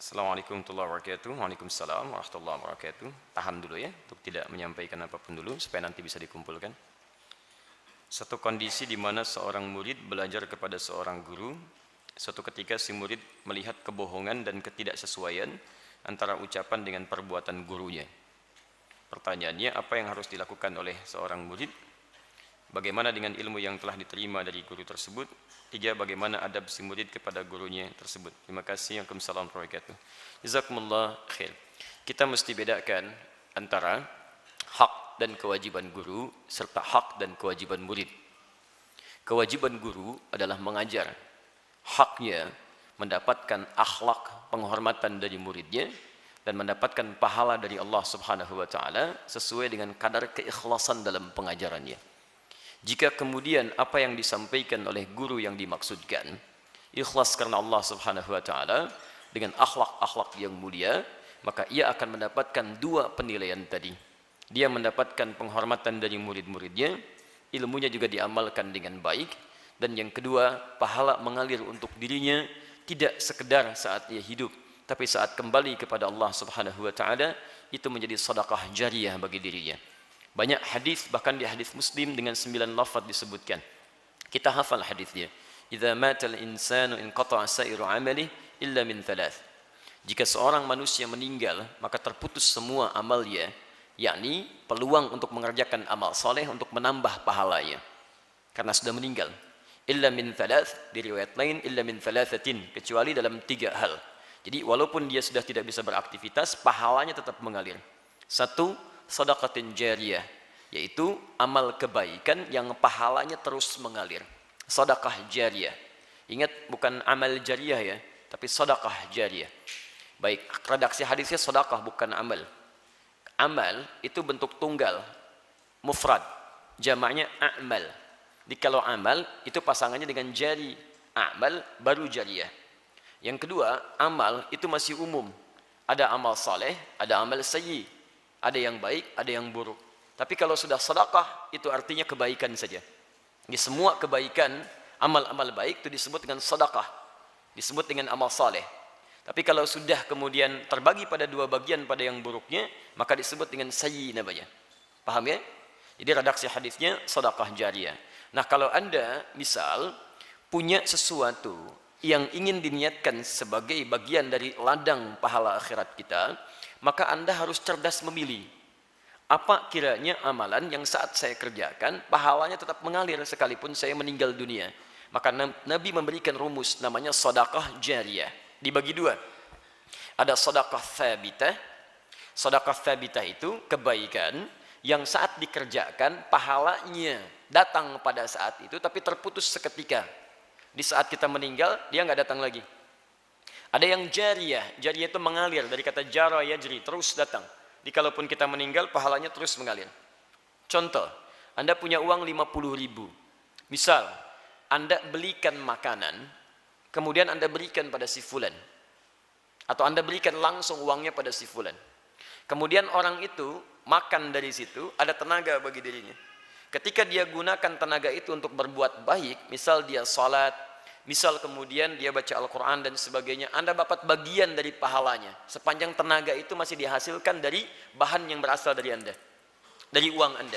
Assalamualaikum warahmatullahi wabarakatuh. Waalaikumsalam warahmatullahi wabarakatuh. Tahan dulu ya, untuk tidak menyampaikan apapun dulu, supaya nanti bisa dikumpulkan. Satu kondisi di mana seorang murid belajar kepada seorang guru, suatu ketika si murid melihat kebohongan dan ketidaksesuaian antara ucapan dengan perbuatan gurunya. Pertanyaannya, apa yang harus dilakukan oleh seorang murid? Bagaimana dengan ilmu yang telah diterima dari guru tersebut? 3. Bagaimana adab si murid kepada gurunya tersebut? Terima kasih. Waalaikumsalam warahmatullahi wabarakatuh. Jazakumullah khair. Kita mesti bedakan antara hak dan kewajiban guru serta hak dan kewajiban murid. Kewajiban guru adalah mengajar. Haknya mendapatkan akhlak penghormatan dari muridnya dan mendapatkan pahala dari Allah Subhanahu wa taala sesuai dengan kadar keikhlasan dalam pengajarannya. Jika kemudian apa yang disampaikan oleh guru yang dimaksudkan ikhlas karena Allah Subhanahu wa taala dengan akhlak-akhlak yang mulia, maka ia akan mendapatkan dua penilaian tadi. Dia mendapatkan penghormatan dari murid-muridnya, ilmunya juga diamalkan dengan baik, dan yang kedua, pahala mengalir untuk dirinya tidak sekedar saat ia hidup, tapi saat kembali kepada Allah Subhanahu wa taala itu menjadi sedekah jariyah bagi dirinya. Banyak hadis, bahkan di hadis Muslim dengan 9 lafaz disebutkan. Kita hafal hadisnya. Idza matal insanu inqata'a sa'iru 'amalihi illa min thalath. Jika seorang manusia meninggal, maka terputus semua amalnya, yakni peluang untuk mengerjakan amal saleh untuk menambah pahalanya. Karena sudah meninggal. Illa min thalath, di riwayat lain illa min thalathatin, kecuali dalam 3 hal. Jadi walaupun dia sudah tidak bisa beraktivitas, pahalanya tetap mengalir. 1, sedekatin jariyah, yaitu amal kebaikan yang pahalanya terus mengalir. Sedekah jariyah. Ingat, bukan amal jariyah ya, tapi sedekah jariyah. Baik, redaksi hadisnya sedekah bukan amal. Amal itu bentuk tunggal, mufrad, jamaknya a'mal. Jadi kalau amal itu pasangannya dengan jari, a'mal baru jariyah. Yang kedua, amal itu masih umum. Ada amal saleh, ada amal sayyi. Ada yang baik, ada yang buruk. Tapi kalau sudah sedekah, itu artinya kebaikan saja. Di semua kebaikan, amal-amal baik itu disebut dengan sedekah. Disebut dengan amal saleh. Tapi kalau sudah kemudian terbagi pada 2 bagian pada yang buruknya, maka disebut dengan sayyi namanya. Paham ya? Jadi redaksi hadisnya sedekah jariyah. Nah, kalau Anda misal punya sesuatu yang ingin diniatkan sebagai bagian dari ladang pahala akhirat kita, maka Anda harus cerdas memilih. Apa kiranya amalan yang saat saya kerjakan, pahalanya tetap mengalir sekalipun saya meninggal dunia. Maka Nabi memberikan rumus namanya sedekah jariyah. Dibagi 2. Ada sedekah tsabitah. Sedekah tsabitah itu kebaikan yang saat dikerjakan, pahalanya datang pada saat itu, tapi terputus seketika. Di saat kita meninggal, dia nggak datang lagi. Ada yang jariyah. Jariyah itu mengalir dari kata jara yajri, terus datang. Jadi kalaupun kita meninggal, pahalanya terus mengalir. Contoh, Anda punya uang 50.000. Misal, Anda belikan makanan, kemudian Anda berikan pada si fulan. Atau Anda berikan langsung uangnya pada si fulan. Kemudian orang itu makan dari situ, ada tenaga bagi dirinya. Ketika dia gunakan tenaga itu untuk berbuat baik, misal dia salat, misal kemudian dia baca Al-Quran dan sebagainya, Anda dapat bagian dari pahalanya. Sepanjang tenaga itu masih dihasilkan dari bahan yang berasal dari Anda. Dari uang Anda.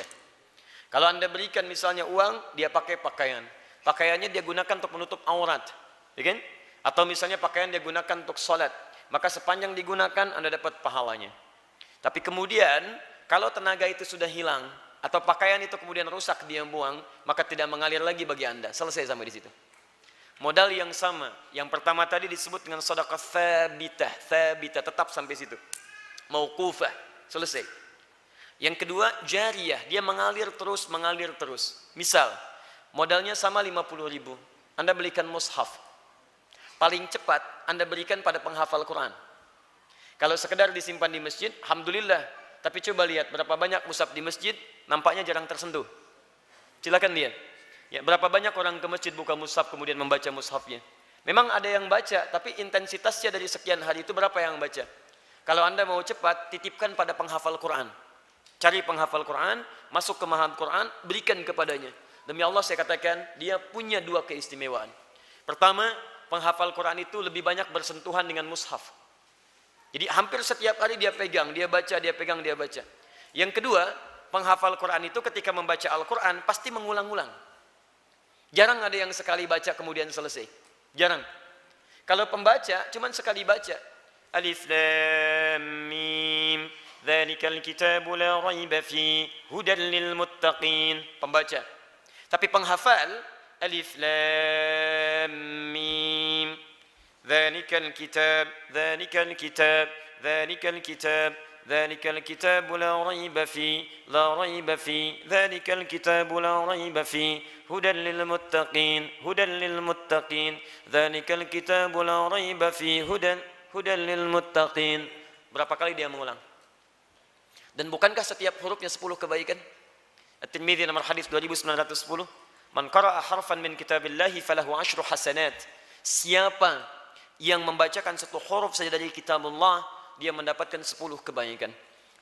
Kalau Anda berikan misalnya uang, dia pakai pakaian. Pakaiannya dia gunakan untuk menutup aurat. Ya kan? Atau misalnya pakaian dia gunakan untuk sholat. Maka sepanjang digunakan, Anda dapat pahalanya. Tapi kemudian, kalau tenaga itu sudah hilang, atau pakaian itu kemudian rusak, dia buang, maka tidak mengalir lagi bagi Anda. Selesai sampai di situ. Modal yang sama, yang pertama tadi disebut dengan sedekah tsabitah, tetap sampai situ. Mauqufah, selesai. Yang kedua, jariyah, dia mengalir terus. Misal, modalnya sama 50.000, Anda belikan mushaf. Paling cepat, Anda berikan pada penghafal Quran. Kalau sekedar disimpan di masjid, alhamdulillah. Tapi coba lihat, berapa banyak mushaf di masjid, nampaknya jarang tersentuh. Silakan lihat. Ya, berapa banyak orang ke masjid buka mushaf kemudian membaca mushafnya. Memang ada yang baca, tapi intensitasnya dari sekian hari itu berapa yang baca? Kalau Anda mau cepat, titipkan pada penghafal Quran. Cari penghafal Quran, masuk ke mahad Quran, berikan kepadanya. Demi Allah saya katakan, dia punya 2 keistimewaan. Pertama, penghafal Quran itu lebih banyak bersentuhan dengan mushaf. Jadi hampir setiap hari dia pegang, dia baca, dia pegang, dia baca. Yang kedua, penghafal Quran itu ketika membaca Al-Quran pasti mengulang-ulang. Jarang ada yang sekali baca kemudian selesai. Jarang. Kalau pembaca cuman sekali baca. Alif Lam Mim, dzalikal kitabu la raiba fi hudan lil muttaqin. Pembaca. Tapi penghafal Alif Lam Mim, dzalikal kitab, dzalikal kitab, dzalikal kitab, dzalikal kitabu la raiba fi, la raiba fi, dzalikal kitabu la raiba fi hudan lil muttaqin, hudan lil muttaqin, dzalikal kitabu la raiba fi hudan lil muttaqin. Berapa kali dia mengulang? Dan bukankah setiap hurufnya 10 kebaikan? At-Tirmidzi nomor hadis 2910, man qara'a harfan min kitabillahi falahu 10 hasanat. Siapa yang membacakan satu huruf saja dari kitabullah, dia mendapatkan 10 kebaikan.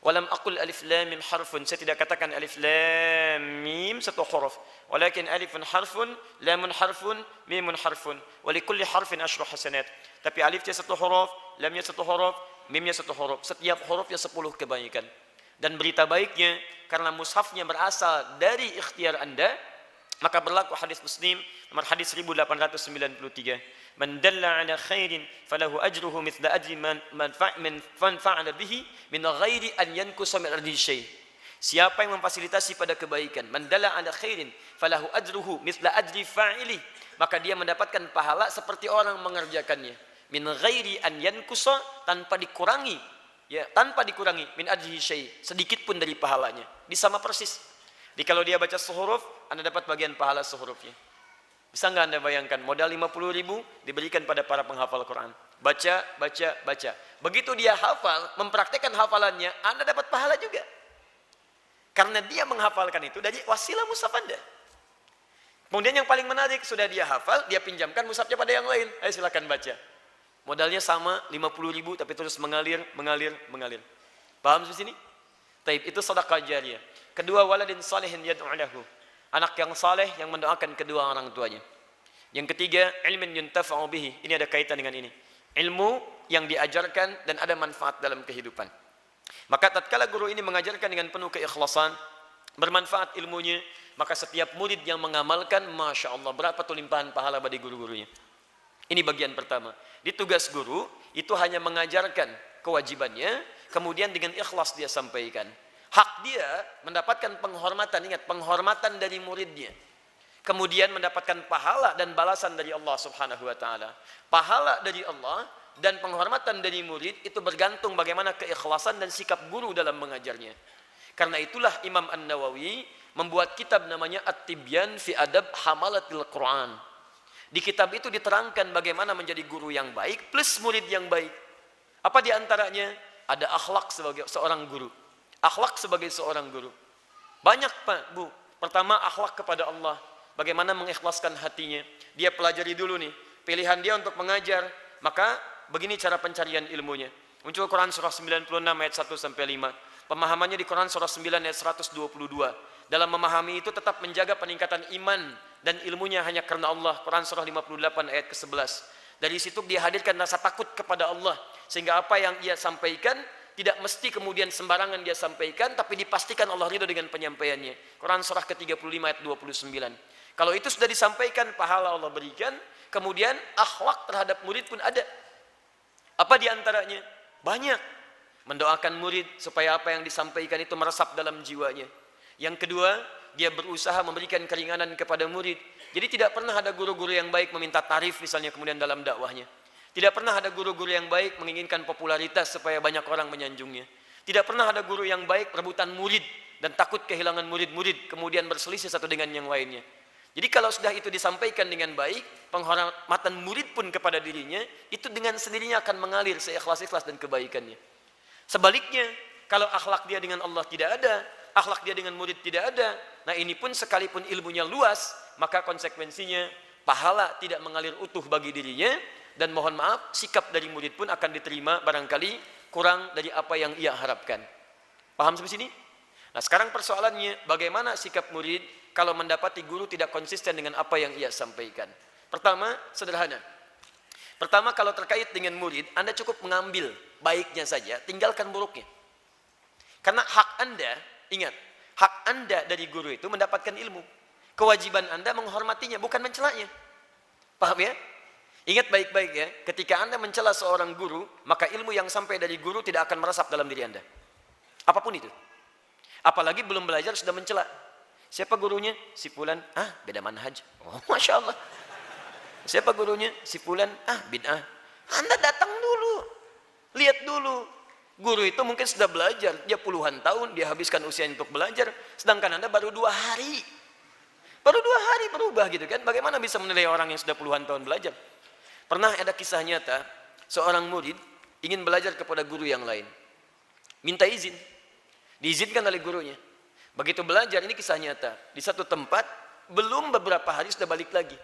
Walam aqul alif lam mim harfun, saya tidak katakan alif lam mim satu huruf, walakin alifun harfun, lamun harfun, mimun harfun, wa likulli harfin 10 hasanat. Tapi alifnya satu huruf, lamnya satu huruf, mimnya satu huruf, setiap hurufnya 10 kebaikan. Dan berita baiknya, karena mushafnya berasal dari ikhtiar Anda, maka berlaku hadis Muslim nomor hadis 1893. Man dalla ala khairin falahu ajruhu mithla ajri man fa'ala bihi min ghairi an yankusa min ardi syai'. Siapa yang memfasilitasi pada kebaikan, man dalla ala khairin falahu ajruhu mithla ajri fa'ili, maka dia mendapatkan pahala seperti orang mengerjakannya. Min ghairi an yankusa, tanpa dikurangi, ya, tanpa dikurangi min ajri syai', sedikit pun dari pahalanya. Di sama persis. Jadi kalau dia baca sehuruf, Anda dapat bagian pahala sehurufnya. Bisa nggak Anda bayangkan, modal 50.000 diberikan pada para penghafal Quran. Baca, baca, baca. Begitu dia hafal, mempraktekkan hafalannya, Anda dapat pahala juga. Karena dia menghafalkan itu dari wasilah mushaf Anda. Kemudian yang paling menarik, sudah dia hafal, dia pinjamkan mushafnya pada yang lain. Ayo silakan baca. Modalnya sama, 50.000, tapi terus mengalir, mengalir, mengalir. Paham di sini? Taib, itu sedekah jariyah. Kedua, waladin salihin yad'u lahu. Anak yang saleh yang mendoakan kedua orang tuanya. Yang ketiga, ilmin yuntafa'u bihi. Ini ada kaitan dengan ini. Ilmu yang diajarkan dan ada manfaat dalam kehidupan. Maka tatkala guru ini mengajarkan dengan penuh keikhlasan, bermanfaat ilmunya, maka setiap murid yang mengamalkan, Masya Allah, berapa tuh limpahan pahala bagi guru-gurunya. Ini bagian pertama. Di tugas guru, itu hanya mengajarkan kewajibannya, kemudian dengan ikhlas dia sampaikan. Hak dia mendapatkan penghormatan, ingat, penghormatan dari muridnya. Kemudian mendapatkan pahala dan balasan dari Allah Subhanahu wa taala. Pahala dari Allah dan penghormatan dari murid itu bergantung bagaimana keikhlasan dan sikap guru dalam mengajarnya. Karena itulah Imam An-Nawawi membuat kitab namanya At-Tibyan fi Adab Hamalatil Quran. Di kitab itu diterangkan bagaimana menjadi guru yang baik plus murid yang baik. Apa di antaranya? Ada akhlak sebagai seorang guru. Akhlak sebagai seorang guru. Banyak Pak, Bu. Pertama, akhlak kepada Allah. Bagaimana mengikhlaskan hatinya. Dia pelajari dulu nih. Pilihan dia untuk mengajar. Maka begini cara pencarian ilmunya. Muncul Quran surah 96 ayat 1-5. Pemahamannya di Quran surah 9 ayat 122. Dalam memahami itu tetap menjaga peningkatan iman dan ilmunya hanya karena Allah. Quran surah 58 ayat ke-11. Dari situ dia hadirkan rasa takut kepada Allah. Sehingga apa yang ia sampaikan tidak mesti kemudian sembarangan dia sampaikan, tapi dipastikan Allah ridho dengan penyampaiannya. Quran surah ke-35 ayat 29. Kalau itu sudah disampaikan, pahala Allah berikan. Kemudian akhlak terhadap murid pun ada. Apa di antaranya? Banyak. Mendoakan murid supaya apa yang disampaikan itu meresap dalam jiwanya. Yang kedua, dia berusaha memberikan keringanan kepada murid. Jadi tidak pernah ada guru-guru yang baik meminta tarif misalnya kemudian dalam dakwahnya. Tidak pernah ada guru-guru yang baik menginginkan popularitas supaya banyak orang menyanjungnya. Tidak pernah ada guru yang baik rebutan murid dan takut kehilangan murid-murid kemudian berselisih satu dengan yang lainnya. Jadi kalau sudah itu disampaikan dengan baik, penghormatan murid pun kepada dirinya, itu dengan sendirinya akan mengalir seikhlas-ikhlas dan kebaikannya. Sebaliknya, kalau akhlak dia dengan Allah tidak ada, akhlak dia dengan murid tidak ada, nah ini pun sekalipun ilmunya luas, maka konsekuensinya pahala tidak mengalir utuh bagi dirinya, dan mohon maaf, sikap dari murid pun akan diterima barangkali kurang dari apa yang ia harapkan. Paham sampai sini? Nah sekarang persoalannya, bagaimana sikap murid kalau mendapati guru tidak konsisten dengan apa yang ia sampaikan? Pertama, sederhana. Pertama, kalau terkait dengan murid, Anda cukup mengambil baiknya saja, tinggalkan buruknya. Karena hak Anda, ingat, hak Anda dari guru itu mendapatkan ilmu. Kewajiban Anda menghormatinya, bukan mencelanya. Paham ya? Ingat baik-baik ya, ketika Anda mencela seorang guru, maka ilmu yang sampai dari guru tidak akan meresap dalam diri Anda. Apapun itu. Apalagi belum belajar sudah mencela. Siapa gurunya? Si fulan. Beda manhaj. Oh, Masya Allah. Siapa gurunya? Si fulan. Bid'ah. Anda datang dulu. Lihat dulu. Guru itu mungkin sudah belajar. Dia puluhan tahun, dia habiskan usia untuk belajar. Sedangkan Anda baru 2 hari. Baru 2 hari berubah gitu kan. Bagaimana bisa menilai orang yang sudah puluhan tahun belajar? Pernah ada kisah nyata. Seorang murid ingin belajar kepada guru yang lain. Minta izin. Diizinkan oleh gurunya. Begitu belajar, ini kisah nyata. Di satu tempat, belum beberapa hari sudah balik lagi.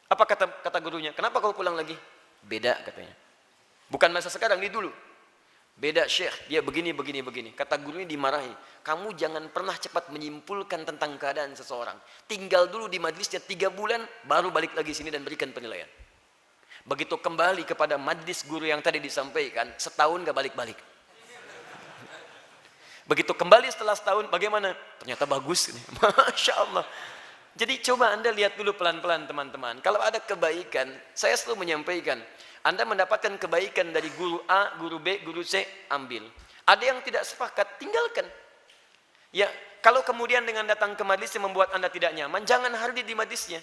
Apa kata gurunya? Kenapa kau pulang lagi? Beda katanya. Bukan masa sekarang, ini dulu. Beda Syekh, dia begini. Kata gurunya dimarahi. Kamu jangan pernah cepat menyimpulkan tentang keadaan seseorang. Tinggal dulu di majlisnya 3 bulan, baru balik lagi sini dan berikan penilaian. Begitu kembali kepada majlis guru yang tadi disampaikan, setahun gak balik-balik. Begitu kembali setelah setahun, bagaimana? Ternyata bagus. Masya Allah. Jadi coba Anda lihat dulu pelan-pelan teman-teman. Kalau ada kebaikan, saya selalu menyampaikan. Anda mendapatkan kebaikan dari guru A, guru B, guru C, ambil. Ada yang tidak sepakat, tinggalkan. Ya, kalau kemudian dengan datang ke majlis yang membuat Anda tidak nyaman, jangan hadir di majlisnya.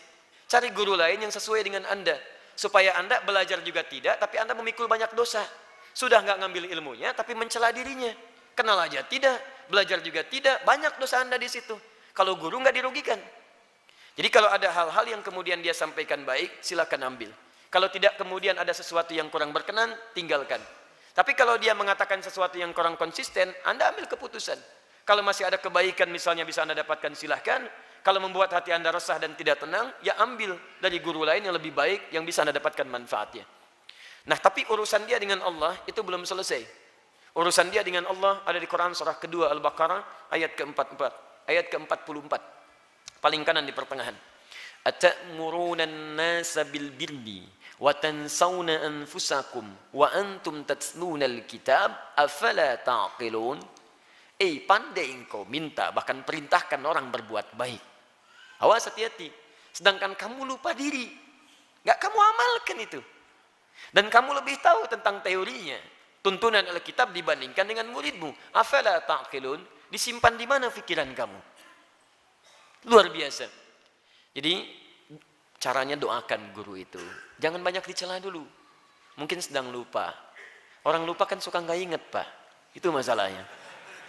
Cari guru lain yang sesuai dengan Anda. Supaya Anda belajar juga tidak, tapi Anda memikul banyak dosa. Sudah nggak ngambil ilmunya, tapi mencela dirinya. Kenal aja tidak, belajar juga tidak, banyak dosa Anda di situ. Kalau guru nggak dirugikan. Jadi kalau ada hal-hal yang kemudian dia sampaikan baik, silakan ambil. Kalau tidak kemudian ada sesuatu yang kurang berkenan, tinggalkan. Tapi kalau dia mengatakan sesuatu yang kurang konsisten, Anda ambil keputusan. Kalau masih ada kebaikan misalnya bisa Anda dapatkan, silahkan. Kalau membuat hati Anda resah dan tidak tenang, ya ambil dari guru lain yang lebih baik, yang bisa Anda dapatkan manfaatnya. Nah, tapi urusan dia dengan Allah itu belum selesai. Urusan dia dengan Allah ada di Quran surah kedua Al-Baqarah ayat ke-44. Paling kanan di pertengahan. Atamuruna an-nasa bil birri wa tansawna anfusakum wa antum tatluna al-kitab afala taqilun. Pandai engkau minta, bahkan perintahkan orang berbuat baik. Awas, hati-hati. Sedangkan kamu lupa diri. Enggak kamu amalkan itu. Dan kamu lebih tahu tentang teorinya. Tuntunan Alkitab dibandingkan dengan muridmu. Afala taqilun. Disimpan di mana pikiran kamu? Luar biasa. Jadi caranya doakan guru itu. Jangan banyak dicela dulu. Mungkin sedang lupa. Orang lupa kan suka nggak inget, Pak. Itu masalahnya.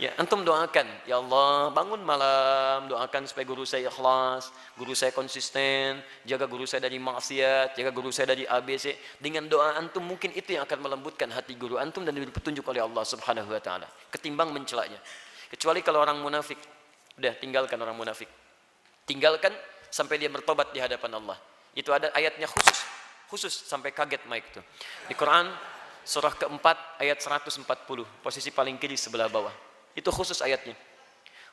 Ya, antum doakan. Ya Allah, bangun malam, doakan supaya guru saya ikhlas, guru saya konsisten, jaga guru saya dari maksiat, jaga guru saya dari ABC. Dengan doa antum mungkin itu yang akan melembutkan hati guru antum dan diberi petunjuk oleh Allah Subhanahu wa taala. Ketimbang mencelanya. Kecuali kalau orang munafik. Udah, tinggalkan orang munafik. Tinggalkan sampai dia bertobat di hadapan Allah. Itu ada ayatnya khusus sampai kaget Mike itu. Di Quran surah keempat ayat 140, posisi paling kiri sebelah bawah. Itu khusus ayatnya.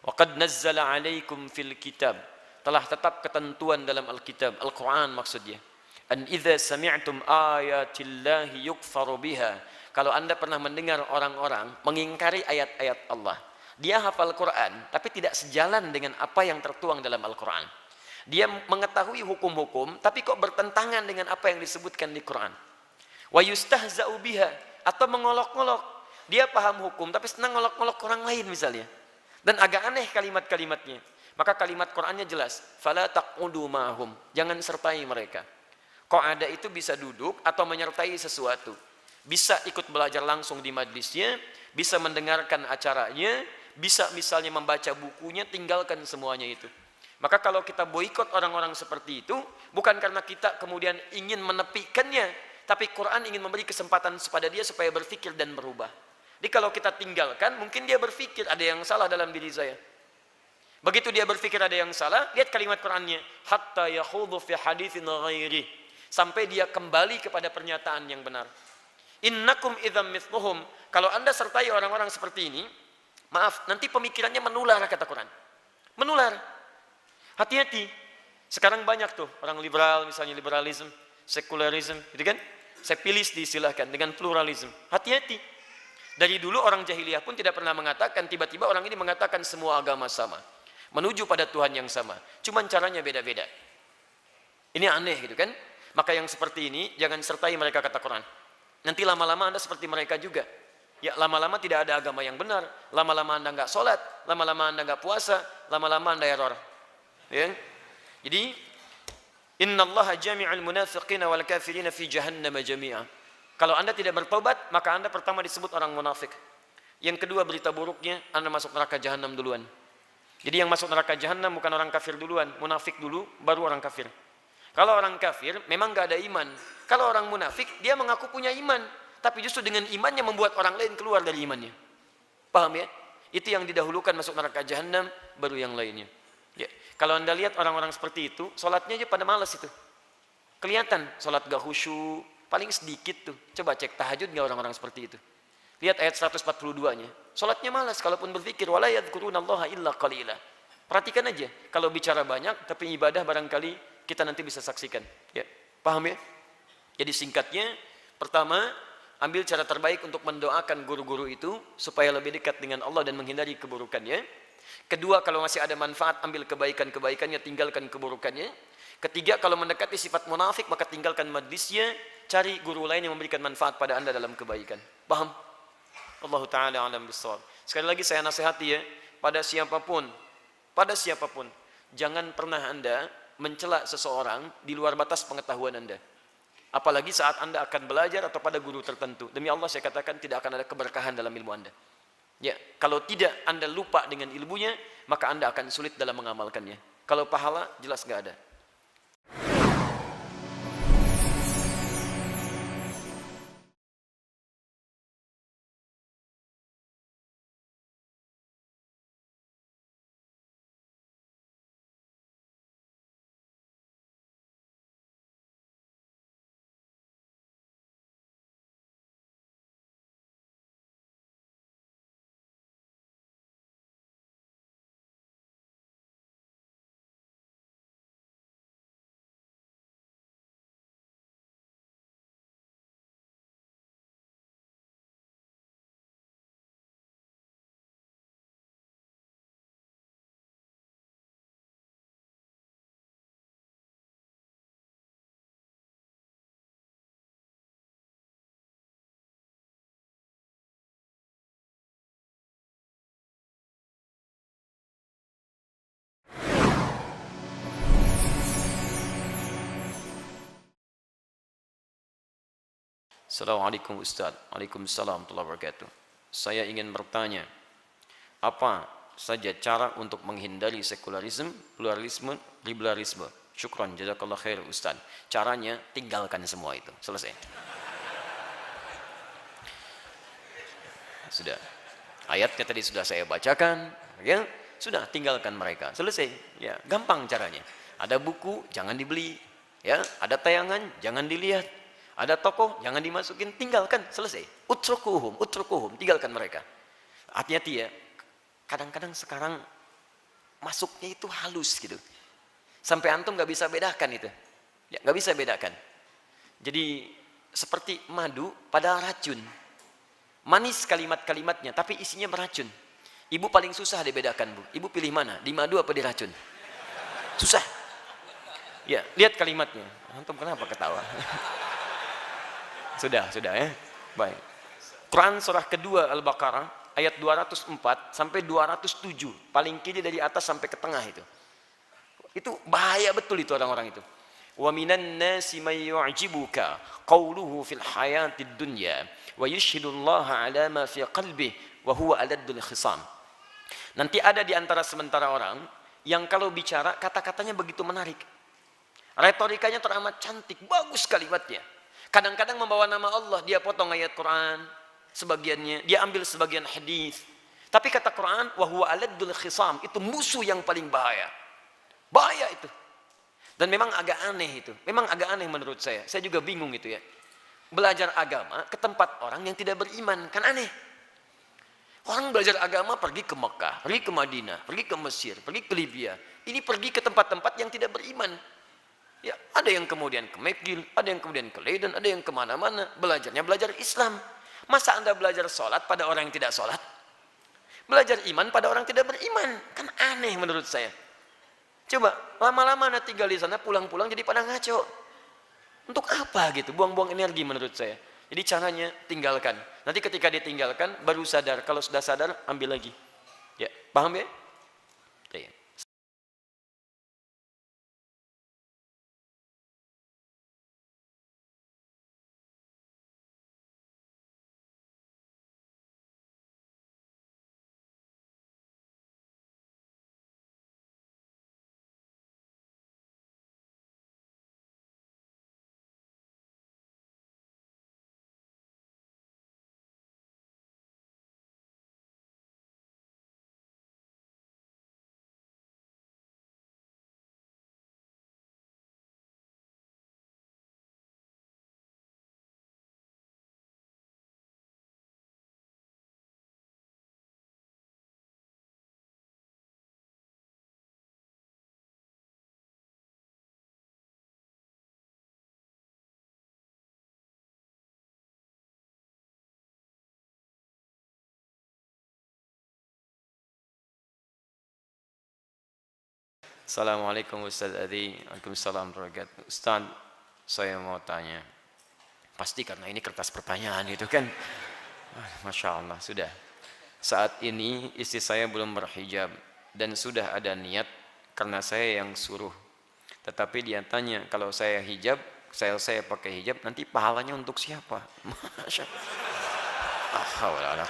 Wa qad nazzala 'alaikum fil kitab. Telah tetap ketentuan dalam Alkitab, Al-Quran maksudnya. An idza sami'tum ayatillahi yukfaru biha. Kalau Anda pernah mendengar orang-orang mengingkari ayat-ayat Allah. Dia hafal Quran, tapi tidak sejalan dengan apa yang tertuang dalam Al-Quran. Dia mengetahui hukum-hukum, tapi kok bertentangan dengan apa yang disebutkan di Quran. Wa yustahza'u biha, atau mengolok-olok. Dia paham hukum, tapi senang ngolok-ngolok orang lain misalnya. Dan agak aneh kalimat-kalimatnya. Maka kalimat Qurannya jelas. Fala taq'udu ma'hum, jangan sertai mereka. Qa'ada itu bisa duduk atau menyertai sesuatu. Bisa ikut belajar langsung di majlisnya, bisa mendengarkan acaranya, bisa misalnya membaca bukunya, tinggalkan semuanya itu. Maka kalau kita boikot orang-orang seperti itu, bukan karena kita kemudian ingin menepikannya, tapi Quran ingin memberi kesempatan kepada dia supaya berpikir dan berubah. Jadi kalau kita tinggalkan, mungkin dia berpikir ada yang salah dalam diri saya. Begitu dia berpikir ada yang salah, lihat kalimat Qurannya, hatta yakhudhu fi haditsin ghairi, sampai dia kembali kepada pernyataan yang benar. Innakum idzam mithluhum, kalau Anda sertai orang-orang seperti ini, maaf, nanti pemikirannya menular, kata Quran. Menular. Hati-hati. Sekarang banyak tuh orang liberal, misalnya liberalisme, sekularisme, gitu kan? Saya pilih diistilahkan dengan pluralisme. Hati-hati. Dari dulu orang jahiliyah pun tidak pernah mengatakan, tiba-tiba orang ini mengatakan semua agama sama. Menuju pada Tuhan yang sama. Cuman caranya beda-beda. Ini aneh gitu kan. Maka yang seperti ini, jangan sertai mereka kata Quran. Nanti lama-lama Anda seperti mereka juga. Ya, lama-lama tidak ada agama yang benar. Lama-lama Anda nggak sholat. Lama-lama Anda nggak puasa. Lama-lama Anda error. Ya. Jadi, innallaha jami'ul munafiqina wal kafirina fi jahannam jami'a. Kalau Anda tidak bertobat, maka Anda pertama disebut orang munafik. Yang kedua berita buruknya, Anda masuk neraka jahanam duluan. Jadi yang masuk neraka jahanam bukan orang kafir duluan, munafik dulu, baru orang kafir. Kalau orang kafir memang gak ada iman. Kalau orang munafik, dia mengaku punya iman, tapi justru dengan imannya membuat orang lain keluar dari imannya. Paham ya? Itu yang didahulukan masuk neraka jahanam, baru yang lainnya. Ya. Kalau Anda lihat orang-orang seperti itu, sholatnya aja pada malas itu. Kelihatan, sholat gak khusyuk, paling sedikit tuh. Coba cek tahajud gak orang-orang seperti itu. Lihat ayat 142-nya. Sholatnya malas, kalaupun berpikir, wala yadhkurunallaha illa qalila. Perhatikan aja, kalau bicara banyak, tapi ibadah barangkali kita nanti bisa saksikan. Ya, paham ya? Jadi singkatnya, pertama, ambil cara terbaik untuk mendoakan guru-guru itu supaya lebih dekat dengan Allah dan menghindari keburukannya. Kedua, kalau masih ada manfaat, ambil kebaikan-kebaikannya, tinggalkan keburukannya. Ketiga, kalau mendekati sifat munafik, maka tinggalkan majlisnya, cari guru lain yang memberikan manfaat pada Anda dalam kebaikan. Paham? Allah Ta'ala alam bisawab. Sekali lagi saya nasihati ya, pada siapapun, jangan pernah Anda mencela seseorang di luar batas pengetahuan Anda. Apalagi saat Anda akan belajar atau pada guru tertentu. Demi Allah saya katakan tidak akan ada keberkahan dalam ilmu Anda. Ya, kalau tidak Anda lupa dengan ilmunya, maka Anda akan sulit dalam mengamalkannya. Kalau pahala jelas nggak ada. Assalamualaikum Ustaz. Waalaikumsalam warahmatullahi wabarakatuh. Saya ingin bertanya, apa saja cara untuk menghindari sekularisme, pluralisme, liberalisme? Syukran, jazakallah khair Ustaz. Caranya tinggalkan semua itu. Selesai. Sudah. Ayatnya tadi sudah saya bacakan, ya. Sudah, tinggalkan mereka. Selesai. Ya, gampang caranya. Ada buku, jangan dibeli. Ya, ada tayangan, jangan dilihat. Ada tokoh, jangan dimasukin, tinggalkan, selesai. Utrukuhum, tinggalkan mereka. Hati-hati ya, kadang-kadang sekarang masuknya itu halus gitu. Sampai antum gak bisa bedakan itu. Ya, gak bisa bedakan. Jadi seperti madu pada racun. Manis kalimat-kalimatnya, tapi isinya beracun. Ibu paling susah dibedakan, Bu. Ibu pilih mana? Di madu apa di racun? Susah. Ya, lihat kalimatnya. Antum kenapa ketawa? Sudah ya. Baik. Quran surah kedua Al-Baqarah ayat 204 sampai 207, paling kiri dari atas sampai ke tengah itu. Itu bahaya betul itu orang-orang itu. Wa minan nasi may yu'jibuka qawluhu fil hayatid dunya wa yashhadullaha 'ala ma fi qalbihi wa huwa aladdul khisam. Nanti ada di antara sementara orang yang kalau bicara kata-katanya begitu menarik. Retorikanya teramat cantik, bagus kalimatnya. Kadang-kadang membawa nama Allah, dia potong ayat Quran sebagiannya, dia ambil sebagian hadis. Tapi kata Quran, wa huwa aladdul khisam, itu musuh yang paling bahaya. Bahaya itu. Dan memang agak aneh itu. Memang agak aneh menurut saya. Saya juga bingung itu ya. Belajar agama ke tempat orang yang tidak beriman, kan aneh. Orang belajar agama pergi ke Mekah, pergi ke Madinah, pergi ke Mesir, pergi ke Libya. Ini pergi ke tempat-tempat yang tidak beriman. Ya, ada yang kemudian ke McGill, ada yang kemudian ke Leiden, ada yang kemana-mana. Belajarnya belajar Islam. Masa Anda belajar sholat pada orang yang tidak sholat? Belajar iman pada orang tidak beriman. Kan aneh menurut saya. Coba, lama-lama Anda tinggal di sana, pulang-pulang jadi pada ngaco. Untuk apa gitu? Buang-buang energi menurut saya. Jadi caranya tinggalkan. Nanti ketika ditinggalkan, baru sadar. Kalau sudah sadar, ambil lagi. Ya, paham ya? Ya. Assalamualaikum Ustaz Adi. Waalaikumsalam warahmatullahi wabarakatuh. Ustaz, saya mau tanya. Pasti karena ini kertas pertanyaan itu kan. Masya Allah, sudah. Saat ini istri saya belum berhijab dan sudah ada niat karena saya yang suruh. Tetapi dia tanya, kalau saya hijab, saya pakai hijab, nanti pahalanya untuk siapa? Masya Allah.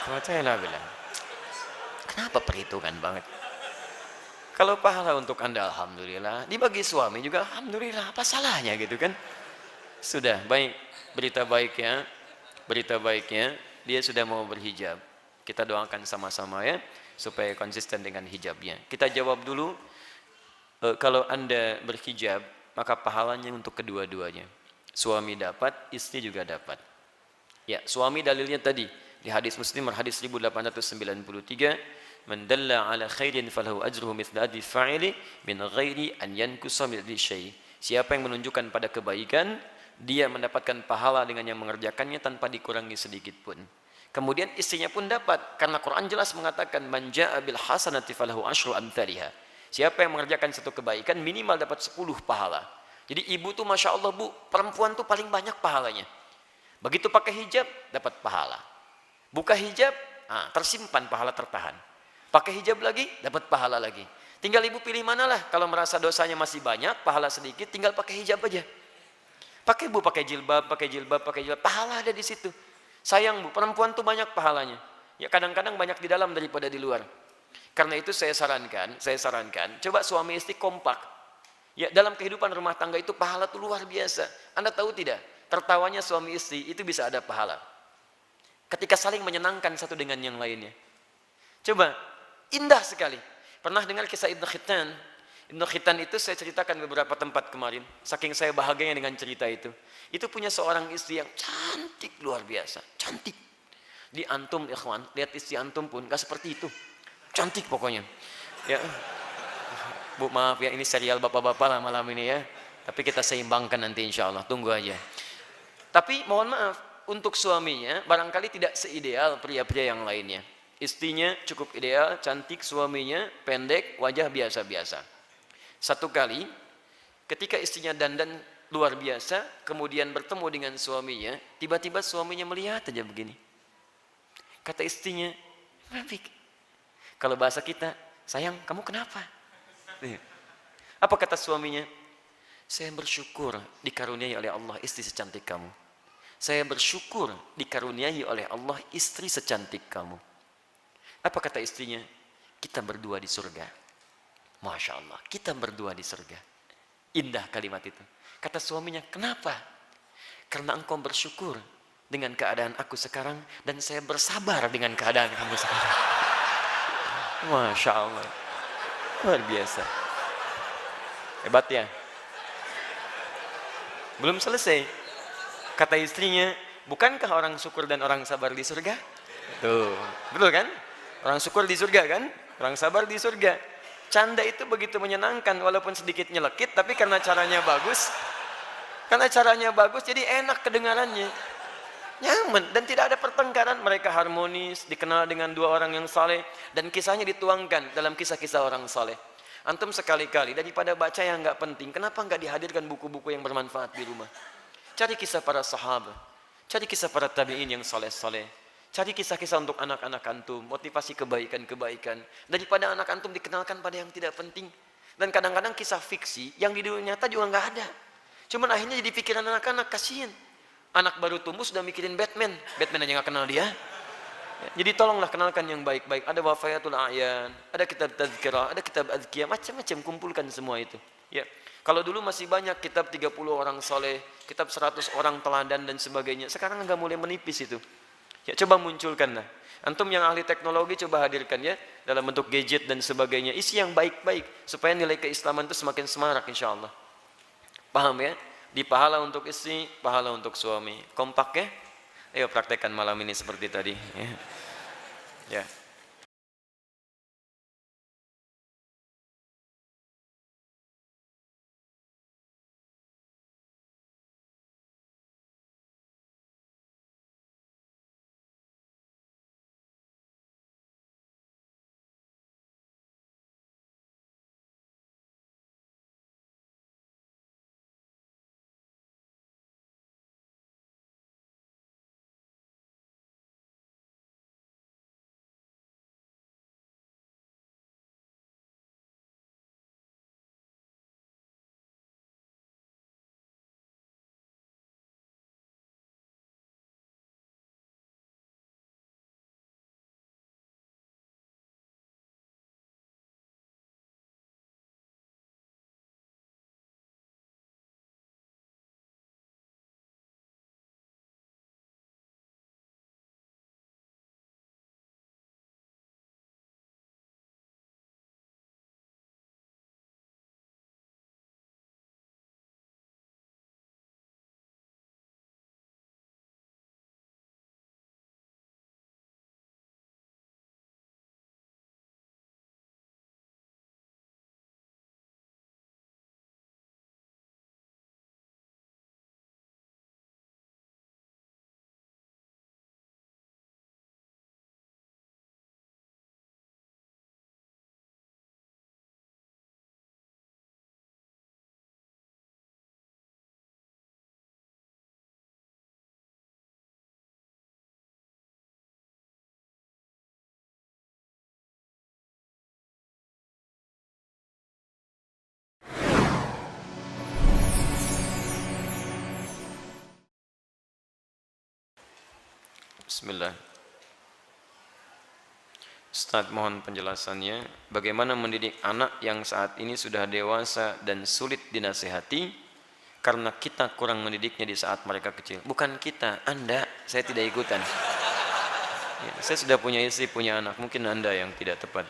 Kenapa perhitungan banget? Kalau pahala untuk Anda, alhamdulillah. Dibagi suami juga, alhamdulillah. Apa salahnya gitu kan? Sudah, baik. Berita baiknya, dia sudah mau berhijab. Kita doakan sama-sama ya, supaya konsisten dengan hijabnya. Kita jawab dulu, kalau Anda berhijab, maka pahalanya untuk kedua-duanya. Suami dapat, istri juga dapat. Ya, suami dalilnya tadi, di hadis Muslim, hadis 1893, man dalla ala khairin falahu ajruhu mithla ajri fa'ili min ghairi an yankusa min syai'. Siapa yang menunjukkan pada kebaikan, dia mendapatkan pahala dengan yang mengerjakannya tanpa dikurangi sedikit pun. Kemudian istrinya pun dapat, karena Quran jelas mengatakan man jaa bil hasanati falahu asyru amthaliha. Siapa yang mengerjakan satu kebaikan minimal dapat 10 pahala. Jadi ibu tuh Masya Allah bu, perempuan tuh paling banyak pahalanya. Begitu pakai hijab dapat pahala. Buka hijab, tersimpan pahala tertahan. Pakai hijab lagi, dapat pahala lagi. Tinggal ibu pilih manalah. Kalau merasa dosanya masih banyak, pahala sedikit, tinggal pakai hijab aja. Pakai bu, pakai jilbab. Pahala ada di situ. Sayang bu, perempuan tuh banyak pahalanya. Ya kadang-kadang banyak di dalam daripada di luar. Karena itu saya sarankan, coba suami istri kompak. Ya dalam kehidupan rumah tangga itu pahala tuh luar biasa. Anda tahu tidak? Tertawanya suami istri itu bisa ada pahala. Ketika saling menyenangkan satu dengan yang lainnya. Coba, indah sekali. Pernah dengar kisah Ibnu Khitan? Ibnu Khitan itu saya ceritakan beberapa tempat kemarin. Saking saya bahagianya dengan cerita itu. Itu punya seorang istri yang cantik luar biasa. Cantik. Di antum, ikhwan, lihat istri antum pun gak seperti itu. Cantik pokoknya. Ya. Bu, maaf ya, ini serial bapak-bapak lah malam ini ya. Tapi kita seimbangkan nanti insya Allah. Tunggu aja. Tapi mohon maaf, untuk suaminya barangkali tidak seideal pria-pria yang lainnya. Istrinya cukup ideal, cantik, suaminya pendek, wajah biasa-biasa. Satu kali, ketika istrinya dandan luar biasa, kemudian bertemu dengan suaminya, tiba-tiba suaminya melihat aja begini. Kata istrinya, Mabik. Kalau bahasa kita, sayang, kamu kenapa? Apa kata suaminya? Saya bersyukur dikaruniai oleh Allah istri secantik kamu. Saya bersyukur dikaruniai oleh Allah istri secantik kamu. Apa kata istrinya? Kita berdua di surga. Masya Allah, kita berdua di surga. Indah kalimat itu. Kata suaminya, kenapa? Karena engkau bersyukur dengan keadaan aku sekarang dan saya bersabar dengan keadaan kamu sekarang. Masya Allah, luar biasa. Hebat ya. Belum selesai. Kata istrinya, bukankah orang syukur dan orang sabar di surga? Tuh, betul kan? Orang syukur di surga kan? Orang sabar di surga. Canda itu begitu menyenangkan, walaupun sedikit nyelekit, tapi karena caranya bagus, jadi enak kedengarannya, nyaman, dan tidak ada pertengkaran. Mereka harmonis, dikenal dengan dua orang yang saleh, dan kisahnya dituangkan dalam kisah-kisah orang saleh. Antum sekali-kali daripada baca yang nggak penting, kenapa nggak dihadirkan buku-buku yang bermanfaat di rumah? Cari kisah para sahabat, cari kisah para tabi'in yang saleh-saleh, cari kisah-kisah untuk anak-anak antum, motivasi kebaikan-kebaikan, daripada anak antum dikenalkan pada yang tidak penting. Dan kadang-kadang kisah fiksi yang di dunia nyata juga nggak ada. Cuman akhirnya jadi pikiran anak-anak, kasihan. Anak baru tumbuh sudah mikirin Batman aja nggak kenal dia. Jadi tolonglah kenalkan yang baik-baik. Ada Wafayatul A'yan, ada kitab Tazkirah, ada kitab Azkiyah, macam-macam, kumpulkan semua itu. Ya. Kalau dulu masih banyak kitab 30 orang soleh, kitab 100 orang teladan dan sebagainya. Sekarang nggak mulai menipis itu. Ya, coba munculkan lah. Antum yang ahli teknologi coba hadirkan ya dalam bentuk gadget dan sebagainya. Isi yang baik-baik supaya nilai keislaman itu semakin semarak insyaallah. Paham ya? Di pahala untuk istri, pahala untuk suami. Kompak ya? Ayo praktekkan malam ini seperti tadi. Ya. Bismillah. Ustaz, mohon penjelasannya, bagaimana mendidik anak yang saat ini sudah dewasa dan sulit dinasihati karena kita kurang mendidiknya di saat mereka kecil. Bukan kita, Anda, saya tidak ikutan. Ya, saya sudah punya istri, punya anak, mungkin Anda yang tidak tepat.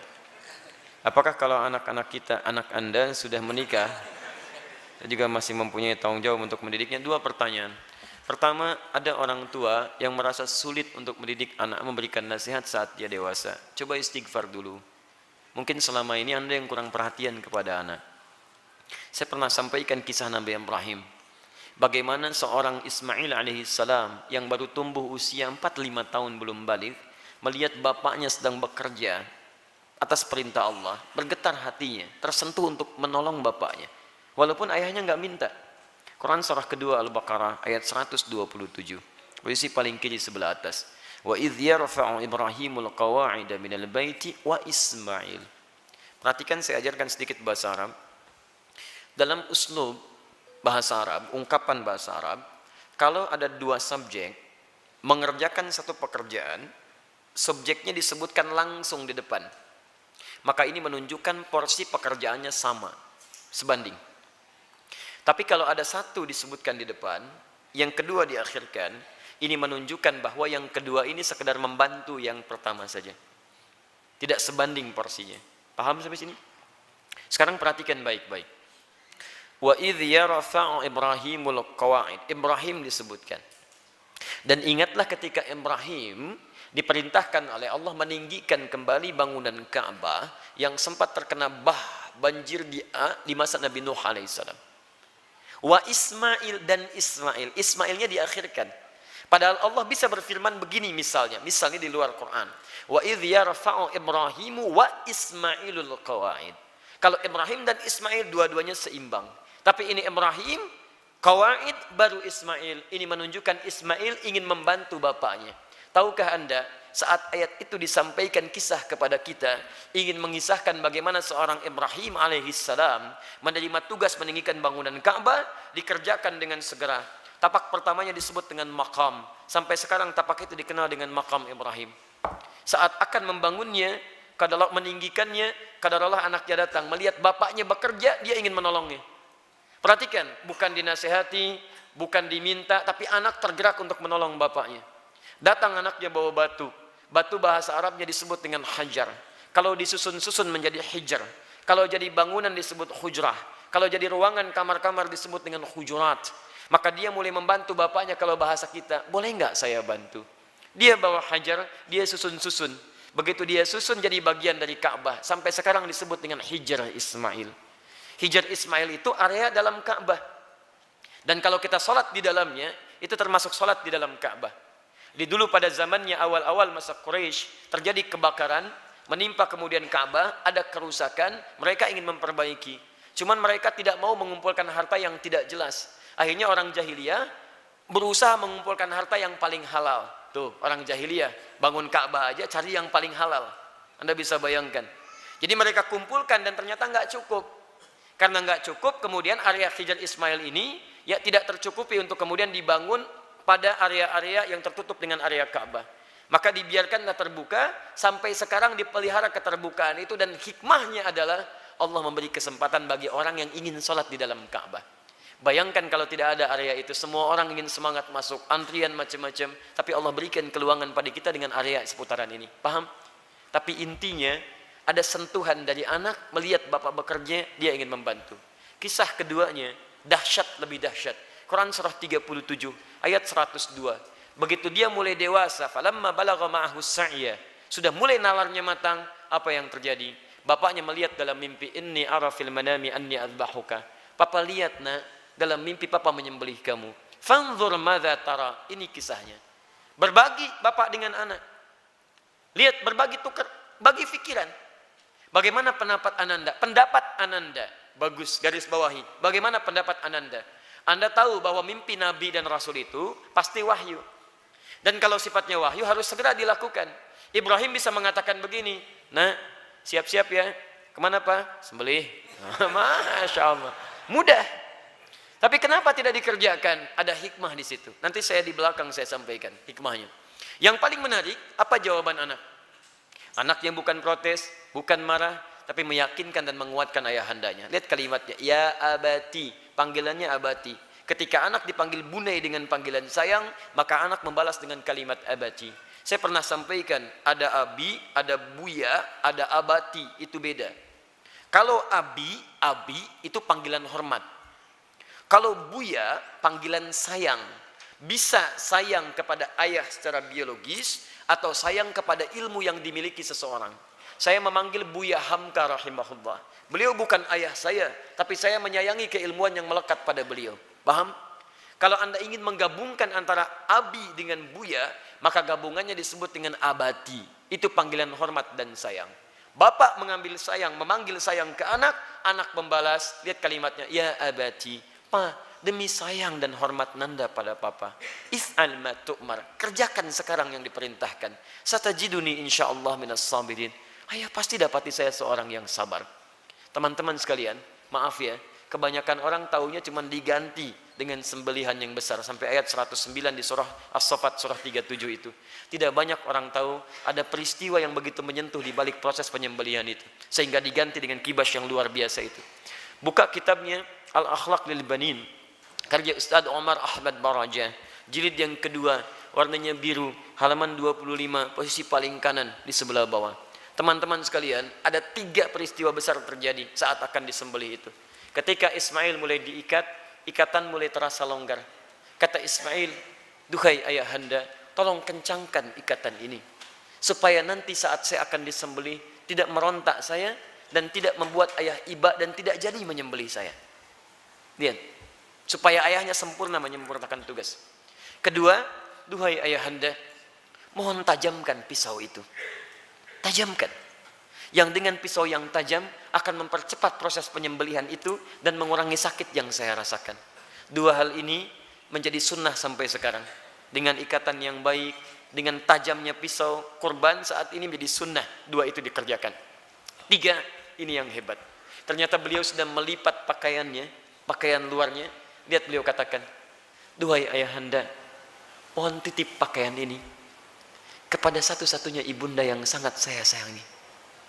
Apakah kalau anak-anak kita, anak Anda sudah menikah, saya juga masih mempunyai tanggung jawab untuk mendidiknya? Dua pertanyaan. Pertama, ada orang tua yang merasa sulit untuk mendidik anak, memberikan nasihat saat dia dewasa. Coba istighfar dulu. Mungkin selama ini Anda yang kurang perhatian kepada anak. Saya pernah sampaikan kisah Nabi Ibrahim. Bagaimana seorang Ismail alaihissalam yang baru tumbuh usia 4-5 tahun belum balik, melihat bapaknya sedang bekerja atas perintah Allah, bergetar hatinya, tersentuh untuk menolong bapaknya. Walaupun ayahnya nggak minta. Quran surah kedua Al-Baqarah ayat 127. Posisi paling kiri sebelah atas. Wa idh yarfa'u Ibrahimul qawa'ida minal baiti wa Ismail. Perhatikan, saya ajarkan sedikit bahasa Arab. Dalam uslub bahasa Arab, ungkapan bahasa Arab, kalau ada dua subjek mengerjakan satu pekerjaan, subjeknya disebutkan langsung di depan. Maka ini menunjukkan porsi pekerjaannya sama, sebanding. Tapi kalau ada satu disebutkan di depan, yang kedua diakhirkan, ini menunjukkan bahwa yang kedua ini sekedar membantu yang pertama saja. Tidak sebanding porsinya. Paham sampai sini? Sekarang perhatikan baik-baik. Wa idh yarfa'u Ibrahimul qawa'id. Ibrahim disebutkan. Dan ingatlah ketika Ibrahim diperintahkan oleh Allah meninggikan kembali bangunan Ka'bah yang sempat terkena banjir di masa Nabi Nuh alaihissalam. Wa Ismail dan Ismail. Ismailnya diakhirkan. Padahal Allah bisa berfirman begini misalnya di luar Quran. Wa idh yarfa'u Ibrahimu wa Ismailul qawaid. Kalau Ibrahim dan Ismail dua-duanya seimbang. Tapi ini Ibrahim, qawaid baru Ismail. Ini menunjukkan Ismail ingin membantu bapaknya. Tahukah Anda, saat ayat itu disampaikan kisah kepada kita, ingin mengisahkan bagaimana seorang Ibrahim alaihissalam menerima tugas meninggikan bangunan Ka'bah, dikerjakan dengan segera. Tapak pertamanya disebut dengan maqam. Sampai sekarang tapak itu dikenal dengan maqam Ibrahim. Saat akan membangunnya, kadarullah meninggikannya, kadarullah anaknya datang. Melihat bapaknya bekerja, dia ingin menolongnya. Perhatikan, bukan dinasehati, bukan diminta, tapi anak tergerak untuk menolong bapaknya. Datang anaknya bawa batu. Batu bahasa Arabnya disebut dengan hajar. Kalau disusun-susun menjadi hijar. Kalau jadi bangunan disebut hujrah. Kalau jadi ruangan kamar-kamar disebut dengan hujurat. Maka dia mulai membantu bapaknya. Kalau bahasa kita, boleh nggak saya bantu? Dia bawa hajar, dia susun-susun. Begitu dia susun jadi bagian dari Ka'bah. Sampai sekarang disebut dengan Hijr Ismail. Hijr Ismail itu area dalam Ka'bah. Dan kalau kita sholat di dalamnya, itu termasuk sholat di dalam Ka'bah. Di dulu pada zamannya awal-awal masa Quraisy terjadi kebakaran, menimpa kemudian Ka'bah, ada kerusakan, mereka ingin memperbaiki. Cuman mereka tidak mau mengumpulkan harta yang tidak jelas. Akhirnya orang jahiliyah berusaha mengumpulkan harta yang paling halal. Tuh, orang jahiliyah bangun Ka'bah aja cari yang paling halal. Anda bisa bayangkan. Jadi mereka kumpulkan dan ternyata nggak cukup. Karena nggak cukup, kemudian area Hijr Ismail ini ya tidak tercukupi untuk kemudian dibangun pada area-area yang tertutup dengan area Ka'bah. Maka dibiarkanlah terbuka, sampai sekarang dipelihara keterbukaan itu, dan hikmahnya adalah Allah memberi kesempatan bagi orang yang ingin sholat di dalam Ka'bah. Bayangkan kalau tidak ada area itu, semua orang ingin semangat masuk, antrian macam-macam, tapi Allah berikan keluangan pada kita dengan area seputaran ini. Paham? Tapi intinya, ada sentuhan dari anak, melihat bapak bekerja, dia ingin membantu. Kisah keduanya, dahsyat lebih dahsyat. Quran surah 37, ayat 102. Begitu dia mulai dewasa, falamma balagha ma'ahu sa'ya, sudah mulai nalarnya matang, apa yang terjadi? Bapaknya melihat dalam mimpi, inni ara fil manami anni adbahuka. Papa lihat nak, dalam mimpi papa menyembelih kamu. Fanzur madza tara. Ini kisahnya. Berbagi bapak dengan anak. Lihat, berbagi tukar, bagi pikiran. Bagaimana pendapat Ananda? Pendapat Ananda. Bagus, garis bawahi. Bagaimana pendapat Ananda? Anda tahu bahwa mimpi Nabi dan Rasul itu pasti wahyu. Dan kalau sifatnya wahyu harus segera dilakukan. Ibrahim bisa mengatakan begini, nah, siap-siap ya. Kemana Pak? Sembelih. Masya Allah. Mudah. Tapi kenapa tidak dikerjakan? Ada hikmah di situ. Nanti saya di belakang saya sampaikan hikmahnya. Yang paling menarik, apa jawaban anak? Anak yang bukan protes, bukan marah, tapi meyakinkan dan menguatkan ayahandanya. Lihat kalimatnya, ya abati, panggilannya abati. Ketika anak dipanggil bunai dengan panggilan sayang, maka anak membalas dengan kalimat abati. Saya pernah sampaikan, ada abi, ada buya, ada abati, itu beda. Kalau abi itu panggilan hormat. Kalau buya, panggilan sayang. Bisa sayang kepada ayah secara biologis, atau sayang kepada ilmu yang dimiliki seseorang. Saya memanggil Buya Hamka rahimahullah. Beliau bukan ayah saya, tapi saya menyayangi keilmuan yang melekat pada beliau. Paham? Kalau Anda ingin menggabungkan antara abi dengan Buya, maka gabungannya disebut dengan abati. Itu panggilan hormat dan sayang. Bapak mengambil sayang, memanggil sayang ke anak, anak membalas, lihat kalimatnya, ya abati, pa, demi sayang dan hormat Nanda pada papa, if'al ma tu'mar, kerjakan sekarang yang diperintahkan. Satajiduni insyaallah minas sabirin. Ayah pasti dapati saya seorang yang sabar. Teman-teman sekalian, maaf ya, kebanyakan orang taunya cuma diganti dengan sembelihan yang besar sampai ayat 109 di surah As-Saffat surah 37 itu. Tidak banyak orang tahu ada peristiwa yang begitu menyentuh di balik proses penyembelihan itu sehingga diganti dengan kibas yang luar biasa itu. Buka kitabnya Al-Akhlaq lil Banin karya Ustaz Omar Ahmad Baraja, jilid yang kedua, warnanya biru, halaman 25, posisi paling kanan di sebelah bawah. Teman-teman sekalian, ada 3 peristiwa besar terjadi saat akan disembelih itu. Ketika Ismail mulai diikat, ikatan mulai terasa longgar. Kata Ismail, duhai ayahanda, tolong kencangkan ikatan ini. supaya nanti saat saya akan disembelih tidak merontak saya dan tidak membuat ayah iba dan tidak jadi menyembelih saya. Lihat, supaya ayahnya sempurna menyempurnakan tugas. Kedua, duhai ayahanda, mohon tajamkan pisau itu. Tajamkan. Yang dengan pisau yang tajam akan mempercepat proses penyembelihan itu dan mengurangi sakit yang saya rasakan. Dua hal ini menjadi sunnah sampai sekarang. Dengan ikatan yang baik, dengan tajamnya pisau kurban saat ini menjadi sunnah. Dua itu dikerjakan. Tiga, ini yang hebat. Ternyata beliau sudah melipat pakaiannya, pakaian luarnya. Lihat beliau katakan, duhai ayahanda, mohon titip pakaian ini kepada satu-satunya ibunda yang sangat saya sayangi.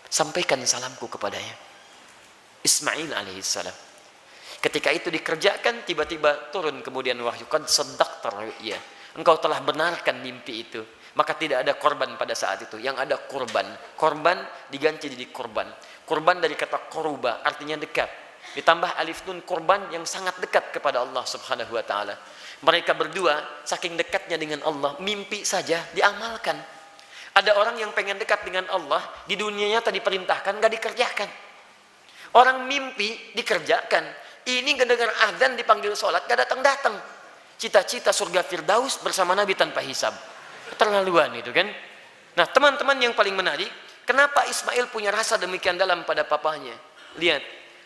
Sampaikan salamku kepadanya. Ismail alaihissalam. Ketika itu dikerjakan, tiba-tiba turun kemudian wahyu. Qad saddaqta ru'ya. Engkau telah benarkan mimpi itu. Maka tidak ada korban pada saat itu. Yang ada korban. Korban diganti jadi korban. Korban dari kata koruba, artinya dekat. Ditambah alif nun, korban yang sangat dekat kepada Allah subhanahu wa ta'ala. Mereka berdua, saking dekatnya dengan Allah, mimpi saja diamalkan. Ada orang yang pengen dekat dengan Allah, di dunianya tadi perintahkan, gak dikerjakan. Orang mimpi dikerjakan. Ini gak dengar azan dipanggil sholat, gak datang-datang. Cita-cita surga Firdaus bersama Nabi tanpa hisab. Keterlaluan itu kan. Nah teman-teman yang paling menarik, kenapa Ismail punya rasa demikian dalam pada papahnya? Lihat,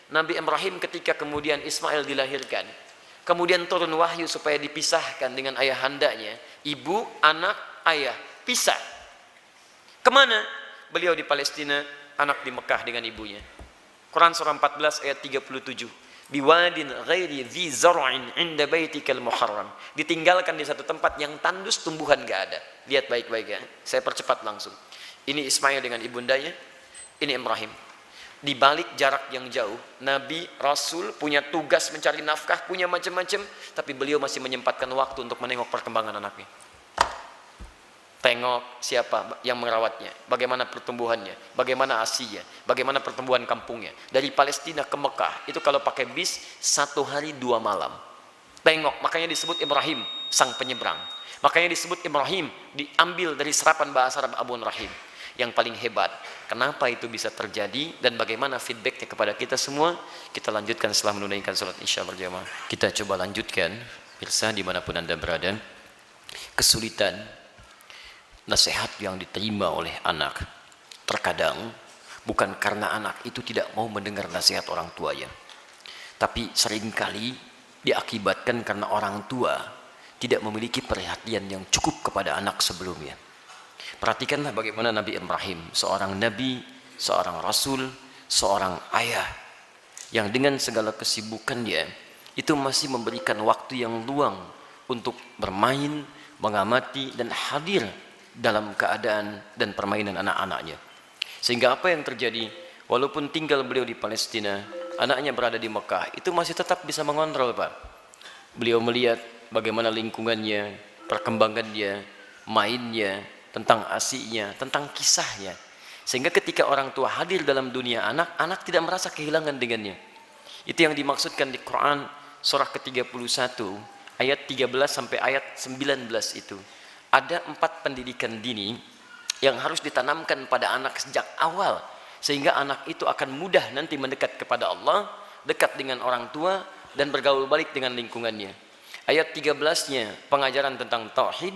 Nabi Ibrahim ketika kemudian Ismail dilahirkan, kemudian turun wahyu supaya dipisahkan dengan ayahandanya. Ibu, anak, ayah, pisah. Kemana? Beliau di Palestina, anak di Mekah dengan ibunya. Quran surah 14 ayat 37. Biwadin ghairi dhi zar'in 'inda baitikal muharram. Ditinggalkan di satu tempat yang tandus tumbuhan gak ada. Lihat baik-baik ya. Saya percepat langsung. Ini Ismail dengan ibundanya, ini Ibrahim. Di balik jarak yang jauh, Nabi, Rasul punya tugas mencari nafkah, punya macam-macam, tapi beliau masih menyempatkan waktu untuk menengok perkembangan anaknya. Tengok siapa yang merawatnya, bagaimana pertumbuhannya, bagaimana ASInya, bagaimana pertumbuhan kampungnya. Dari Palestina ke Mekah, itu kalau pakai bis, 1 hari 2 malam. Tengok, makanya disebut Ibrahim, sang penyeberang. Makanya disebut Ibrahim, diambil dari serapan bahasa Arab Abun Rahim. Yang paling hebat, kenapa itu bisa terjadi dan bagaimana feedbacknya kepada kita semua, kita lanjutkan setelah menunaikan salat Isya berjamaah. Kita coba lanjutkan, pemirsa dimanapun Anda berada. Kesulitan nasihat yang diterima oleh anak terkadang bukan karena anak itu tidak mau mendengar nasihat orang tuanya, tapi seringkali diakibatkan karena orang tua tidak memiliki perhatian yang cukup kepada anak sebelumnya. Perhatikanlah bagaimana Nabi Ibrahim, seorang nabi, seorang rasul, seorang ayah yang dengan segala kesibukannya itu masih memberikan waktu yang luang untuk bermain, mengamati dan hadir dalam keadaan dan permainan anak-anaknya. Sehingga apa yang terjadi, walaupun tinggal beliau di Palestina, anaknya berada di Mekah, itu masih tetap bisa mengontrol, Pak. Beliau melihat bagaimana lingkungannya, perkembangannya, mainnya, tentang asinya, tentang kisahnya. Sehingga ketika orang tua hadir dalam dunia anak, anak tidak merasa kehilangan dengannya. Itu yang dimaksudkan di Quran surah ke-31 ayat 13 sampai ayat 19 itu. Ada 4 pendidikan dini yang harus ditanamkan pada anak sejak awal, sehingga anak itu akan mudah nanti mendekat kepada Allah, dekat dengan orang tua, dan bergaul balik dengan lingkungannya. Ayat 13-nya pengajaran tentang tauhid,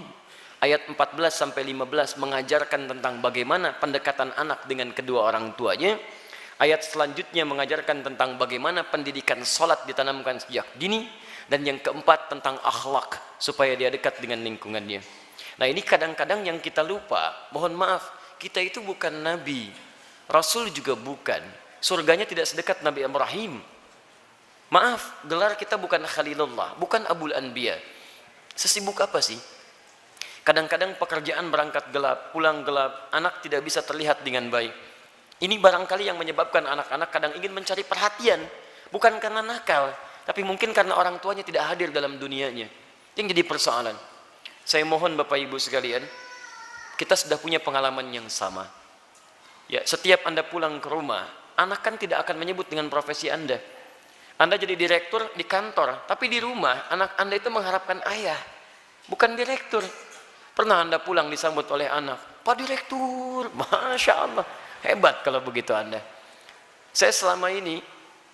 ayat 14 sampai 15 mengajarkan tentang bagaimana pendekatan anak dengan kedua orang tuanya. Ayat selanjutnya mengajarkan tentang bagaimana pendidikan salat ditanamkan sejak dini, dan yang keempat tentang akhlak supaya dia dekat dengan lingkungannya. Nah ini kadang-kadang yang kita lupa, mohon maaf, kita itu bukan nabi, rasul juga bukan, surganya tidak sedekat Nabi Ibrahim. Maaf, gelar kita bukan Khalilullah, bukan Abul Anbiya. Sesibuk apa sih? Kadang-kadang pekerjaan berangkat gelap, pulang gelap, anak tidak bisa terlihat dengan baik. Ini barangkali yang menyebabkan anak-anak kadang ingin mencari perhatian, bukan karena nakal, tapi mungkin karena orang tuanya tidak hadir dalam dunianya. Yang jadi persoalan. Saya mohon Bapak Ibu sekalian, kita sudah punya pengalaman yang sama. Ya, setiap Anda pulang ke rumah, anak kan tidak akan menyebut dengan profesi Anda. Anda jadi direktur di kantor, tapi di rumah anak Anda itu mengharapkan ayah, bukan direktur. Pernah Anda pulang disambut oleh anak, Pak Direktur, Masya Allah. Hebat kalau begitu Anda. Saya selama ini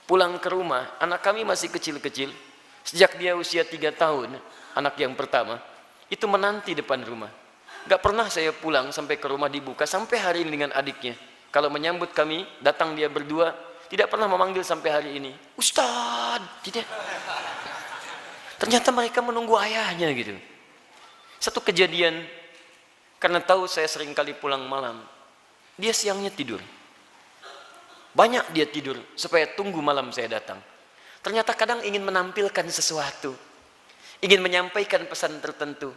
pulang ke rumah, anak kami masih kecil-kecil. Sejak dia usia 3 tahun, anak yang pertama, itu menanti depan rumah. Gak pernah saya pulang sampai ke rumah dibuka, sampai hari ini dengan adiknya. Kalau menyambut kami, datang dia berdua, tidak pernah memanggil sampai hari ini. Ustadz, tidak. Ternyata mereka menunggu ayahnya gitu. Satu kejadian, karena tahu saya sering kali pulang malam, dia siangnya tidur. Banyak dia tidur, supaya tunggu malam saya datang. Ternyata kadang ingin menampilkan sesuatu. Ingin menyampaikan pesan tertentu.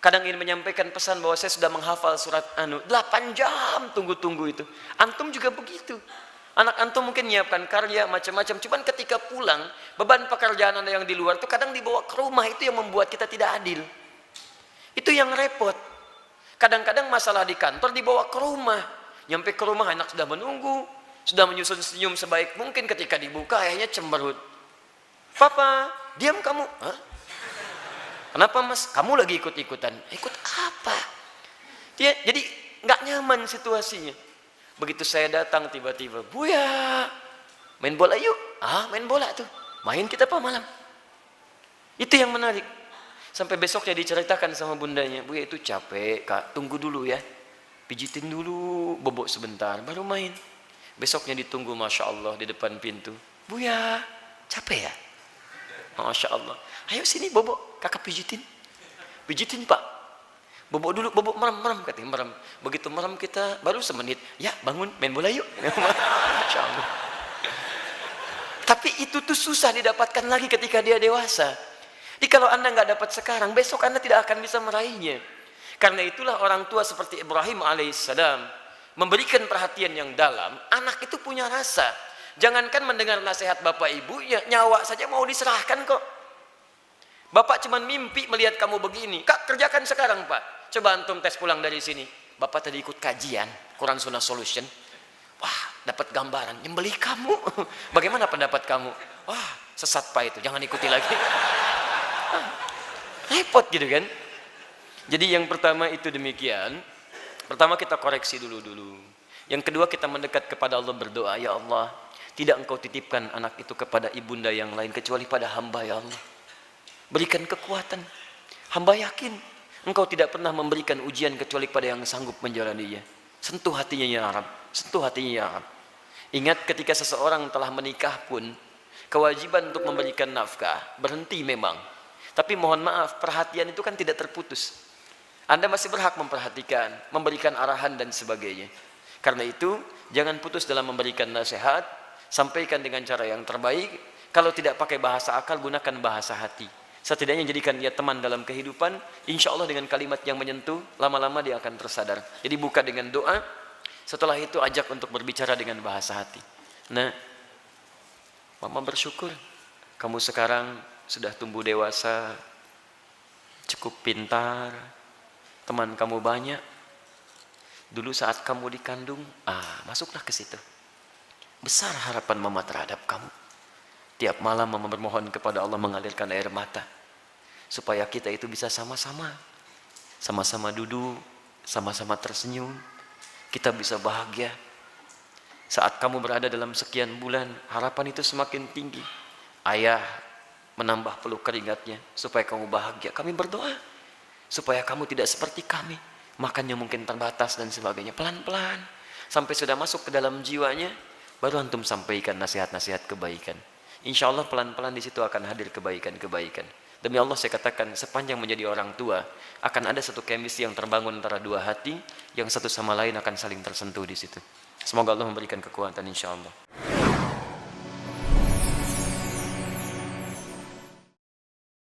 Kadang ingin menyampaikan pesan bahwa saya sudah menghafal surat 8 jam tunggu-tunggu itu. Antum juga begitu. Anak antum mungkin menyiapkan karya macam-macam. Cuman ketika pulang, beban pekerjaan Anda yang di luar itu kadang dibawa ke rumah. Itu yang membuat kita tidak adil. Itu yang repot. Kadang-kadang masalah di kantor dibawa ke rumah. Nyampe ke rumah anak sudah menunggu. Sudah menyusun senyum sebaik mungkin, ketika dibuka ayahnya cemberut. Papa, diam kamu. Hah? Kenapa mas? Kamu lagi ikut-ikutan. Ikut apa? Jadi nggak nyaman situasinya. Begitu saya datang tiba-tiba, Buya, main bola yuk. Main bola tuh. Main kita apa malam? Itu yang menarik. Sampai besoknya diceritakan sama bundanya, Buya itu capek kak, tunggu dulu ya. Pijitin dulu, bobok sebentar, baru main. Besoknya ditunggu, Masya Allah, di depan pintu. Buya, capek ya? Masya Allah. Ayo sini bobok, kakak pijitin. Pijitin pak. Bobok dulu, bobok merem, katanya merem. Begitu merem kita, baru semenit. Ya bangun, main bola yuk. Masya Allah. Tapi itu tuh susah didapatkan lagi ketika dia dewasa. Jadi kalau Anda nggak dapat sekarang, besok Anda tidak akan bisa meraihnya. Karena itulah orang tua seperti Ibrahim alaihissalam memberikan perhatian yang dalam. Anak itu punya rasa. Jangankan mendengar nasihat bapak ibu, ya nyawa saja mau diserahkan kok. Bapak cuma mimpi melihat kamu begini. Kak, kerjakan sekarang pak. Coba antum tes pulang dari sini. Bapak tadi ikut kajian Quran Sunnah Solution. Wah, dapat gambaran. Nyembelih kamu. Bagaimana pendapat kamu? Wah, sesat pak itu. Jangan ikuti lagi. Repot gitu kan. Jadi yang pertama itu demikian. Pertama kita koreksi dulu. Yang kedua kita mendekat kepada Allah, berdoa, ya Allah, tidak engkau titipkan anak itu kepada ibunda yang lain kecuali pada hamba, ya Allah. Berikan kekuatan. Hamba yakin engkau tidak pernah memberikan ujian kecuali pada yang sanggup menjalaninya. Sentuh hatinya ya Rabb. Sentuh hatinya ya Rabb. Ingat ketika seseorang telah menikah pun, kewajiban untuk memberikan nafkah berhenti memang. Tapi mohon maaf, perhatian itu kan tidak terputus. Anda masih berhak memperhatikan, memberikan arahan dan sebagainya. Karena itu, jangan putus dalam memberikan nasihat, sampaikan dengan cara yang terbaik. Kalau tidak pakai bahasa akal, gunakan bahasa hati. Setidaknya jadikan dia teman dalam kehidupan. Insya Allah dengan kalimat yang menyentuh, lama-lama dia akan tersadar. Jadi buka dengan doa, setelah itu ajak untuk berbicara dengan bahasa hati. Nah, mama bersyukur kamu sekarang sudah tumbuh dewasa, cukup pintar, teman kamu banyak. Dulu saat kamu dikandung, masuklah ke situ. Besar harapan mama terhadap kamu. Tiap malam mama bermohon kepada Allah mengalirkan air mata. Supaya kita itu bisa sama-sama. Sama-sama duduk, sama-sama tersenyum. Kita bisa bahagia. Saat kamu berada dalam sekian bulan, harapan itu semakin tinggi. Ayah menambah peluk keringatnya supaya kamu bahagia. Kami berdoa supaya kamu tidak seperti kami. Makannya mungkin terbatas dan sebagainya. Pelan-pelan. Sampai sudah masuk ke dalam jiwanya, baru antum sampaikan nasihat-nasihat kebaikan. Insya Allah pelan-pelan di situ akan hadir kebaikan-kebaikan. Demi Allah saya katakan, sepanjang menjadi orang tua, akan ada satu chemistry yang terbangun antara dua hati, yang satu sama lain akan saling tersentuh di situ. Semoga Allah memberikan kekuatan insya Allah.